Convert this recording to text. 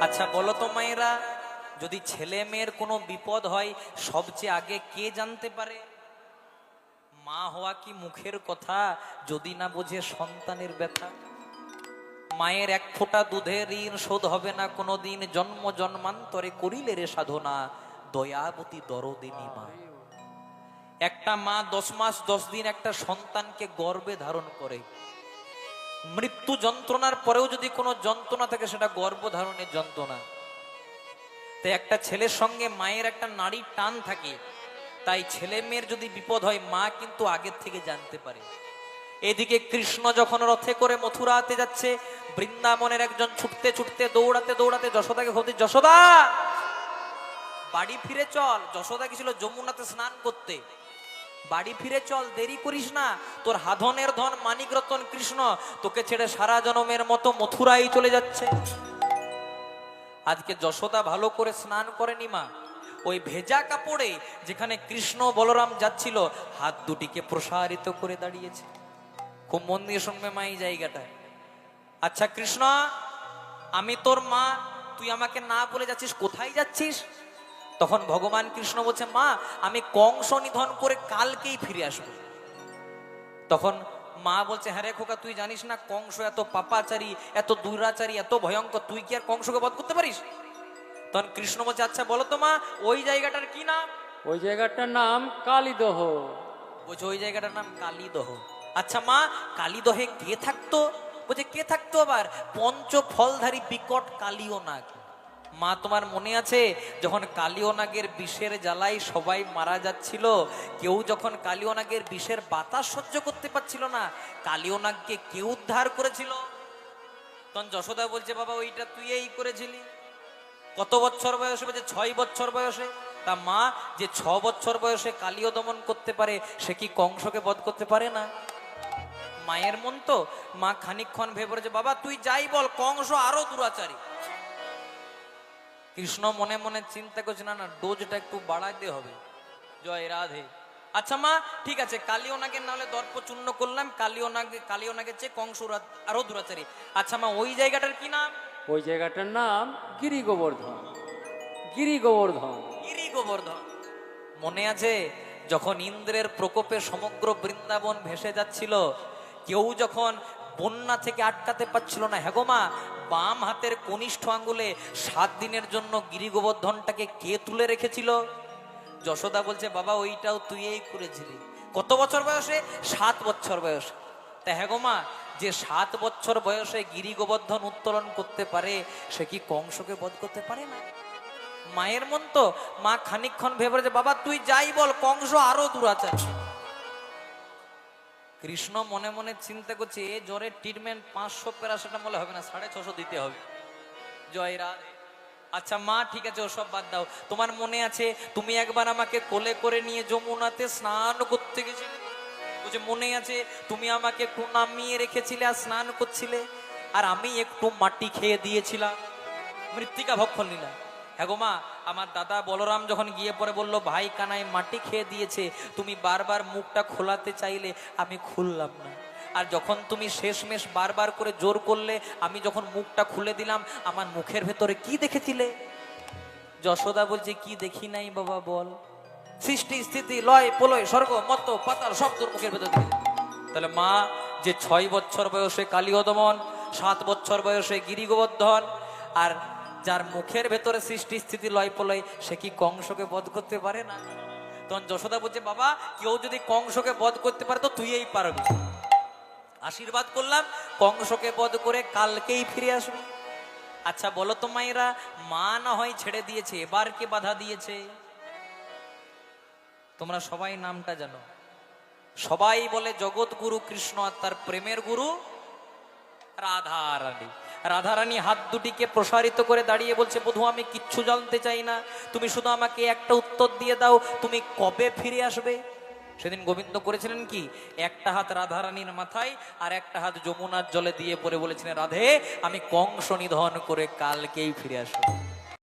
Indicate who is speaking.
Speaker 1: আচ্ছা বলো তো মায়েরা, যদি ছেলে মেয়ের কোনো বিপদ হয় সবচেয়ে আগে কে জানতে পারে? মা হওয়া কি মুখের কথা, যদি না বোঝে সন্তানের ব্যথা? মায়ের এক ফোঁটা দুধের ঋণ শোধ হবে না কোনোদিন, জন্ম জন্মান্তরে করিলে রে সাধনা, দয়াবতী দরদিনী মা। একটা মা 10 মাস 10 দিন একটা সন্তানকে গর্ভে ধারণ করে। মৃত্যু যন্ত্রণার পরেও যদি কোনো যন্ত্রণা থাকে সেটা গর্ভধারণের যন্ত্রণা। তাই একটা ছেলের সঙ্গে মায়ের একটা নারীর টান থাকে। তাই ছেলে মেয়ের যদি বিপদ হয় মা কিন্তু আগের থেকে জানতে পারে। এদিকে কৃষ্ণ যখন রথে করে মথুরাতে যাচ্ছে, বৃন্দাবনের একজন ছুটতে ছুটতে দৌড়াতে দৌড়াতে যশোদাকে বলতে, যশোদা বাড়ি ফিরে চল। যশোদা গেছিল যমুনাতে স্নান করতে। বাড়ি ফিরে চল, দেরি করিস না, তোর হাধনের ধন মানিক রতন কৃষ্ণ তোকে ছেড়ে সারা জনমের মতো মথুরাই চলে যাচ্ছে। আজকে যশোদা ভালো করে স্নান করেনি মা। ওই ভেজা কাপড়ে যেখানে কৃষ্ণ বলরাম যাচ্ছিল হাত দুটিকে প্রসারিত করে দাঁড়িয়েছে। খুব মন দিয়ে শুনবে মা এই জায়গাটায়। আচ্ছা কৃষ্ণ, আমি তোর মা, তুই আমাকে না বলে যাচ্ছিস, কোথায় যাচ্ছিস? তখন ভগবান কৃষ্ণ বলছে, মা আমি কংস নিধন করে কালকেই ফিরে আসবো। তখন মা বলছে, হ্যাঁ রে খোকা, তুই জানিস না কংস এত পাপাচারী, এত দুরাচারী, এত ভয়ঙ্কর, তুই কি আর কংসকে বধ করতে পারিস? তখন কৃষ্ণ বলছে, আচ্ছা বলো তো মা ওই জায়গাটার কি নাম?
Speaker 2: ওই জায়গাটার নাম কালীদহ।
Speaker 1: বলছে ওই জায়গাটার নাম কালীদহ। আচ্ছা মা কালীদহে কে থাকতো? বলছে কে থাকতো আবার? পঞ্চ ফলধারী বিকট কালীয় নাগ। মা তোমার মনে আছে যখন কালীয় নাগের বিষের জ্বালায় সবাই মারা যাচ্ছিল, কেউ যখন কালীয় নাগের বিষের বাতাস সহ্য করতে পারছিল না, কালীয় নাগকে কে উদ্ধার করেছিল? তখন যশোদা বলছে, বাবা ওইটা তুই এই করেছিলি। কত বছর বয়সে? বলছে 6 বছর বয়সে। তা মা যে 6 বছর বয়সে কালীয় দমন করতে পারে সে কি কংসকে বধ করতে পারে না? মায়ের মন তো। মা খানিকক্ষণ ভেবে বলেছে, বাবা তুই যাই বল, কংস আরো দুরাচারী। কৃষ্ণ মনে মনে চিন্তা করছে, না না ডোজটা একটু বাড়াইতে হবে। জয় রাধে। আচ্ছা মা ঠিক আছে, কালীয় নাগের নাহলে দর্প চূর্ণ করলাম, কালীয় নাগের চেয়ে কংস আরো দুরাচারী। আচ্ছা মা ওই জায়গাটার কি নাম?
Speaker 2: ওই জায়গাটার নাম গিরি গোবর্ধন। গিরি গোবর্ধন।
Speaker 1: গিরি গোবর্ধন। মনে আছে যখন ইন্দ্রের প্রকোপে সমগ্র বৃন্দাবন ভেসে যাচ্ছিল, কেউ যখন বন্যা থেকে আটকাতে পারছিল না, হ্যাঁ গো মা বাম হাতের কনিষ্ঠ আঙ্গুলে 7 দিনের জন্য গিরি গোবর্ধনটাকে কে তুলে রেখেছিল? যশোদা বলছে, বাবা ওইটাও তুই এই করেছিলি। কত বছর বয়সে? 7 বছর বয়সে। তা হ্যাঁ গো মা, যে 7 বছর বয়সে গিরি গোবর্ধন উত্তোলন করতে পারে সে কি কংসকে বধ করতে পারে না? মায়ের মন তো। মা খানিকক্ষণ ভেবে যে, বাবা তুই যাই বল, কংস আরো দুরাচার। কৃষ্ণ মনে মনে চিন্তা করছে, এ জ্বরের ট্রিটমেন্ট 500 প্যারাসিটামল হবে না, 650 দিতে হবে। জয় রাধে। আচ্ছা মা ঠিক আছে ওসব বাদ দাও। তোমার মনে আছে তুমি একবার আমাকে কোলে করে নিয়ে যমুনাতে স্নান করতে গেছিলে? বলছে মনে আছে, তুমি আমাকে একটু নামিয়ে রেখেছিলে আর স্নান করছিলে, আর আমি একটু মাটি খেয়ে দিয়েছিলাম, মৃত্তিকা ভক্ষণ নিলাম। হ্যাঁ গো মা, আমার দাদা বলরাম যখন গিয়ে পরে বলল ভাই কানাই মাটি খেয়ে দিয়েছে, তুমি বারবার মুখটা খোলাতে চাইলে আমি খুললাম না। আর যখন তুমি শেষমেশ বারবার করে জোর করলে, আমি যখন মুখটা খুলে দিলাম, আমার মুখের ভেতরে কি দেখেছিলে? যশোদা বলছে, কি দেখি নাই বাবা বল? সৃষ্টি স্থিতি লয় প্রলয় স্বর্গ মত্ত পাতাল সব তোর মুখের ভেতর দেখে। তাহলে মা যে 6 বছর বয়সে কালীয় দমন, 7 বছর বয়সে গিরি গোবর্ধন, আর যার মুখের ভেতরে সৃষ্টি স্থিতি লয় প্রলয়, সে কি কংসকে বধ করতে পারে না? তখন যশোদা বলছে, বাবা কেউ যদি কংসকে বধ করতে পারে তো তুই এই পারবি। আশীর্বাদ করলাম, কংসকে বধ করে কালকেই ফিরে আসবে। আচ্ছা বলো তো মায়েরা, মা না হয় ছেড়ে দিয়েছে, এবার কে বাধা দিয়েছে? তোমরা সবাই নামটা জানো। সবাই বলে জগৎ গুরু কৃষ্ণ, আর তার প্রেমের গুরু রাধারানী। রাধারানী হাত দুটিকে প্রসারিত করে দাঁড়িয়ে বলছে, বধূ আমি কিচ্ছু জানতে চাই না, তুমি শুধু আমাকে একটা উত্তর দিয়ে দাও, তুমি কবে ফিরে আসবে? সেদিন গোবিন্দ করেছিলেন কি, একটা হাত রাধারানীর মাথায় আর একটা হাত যমুনার জলে দিয়ে পরে বলেছিলেন, রাধে আমি কংস নিধন করে কালকেই ফিরে আসবো।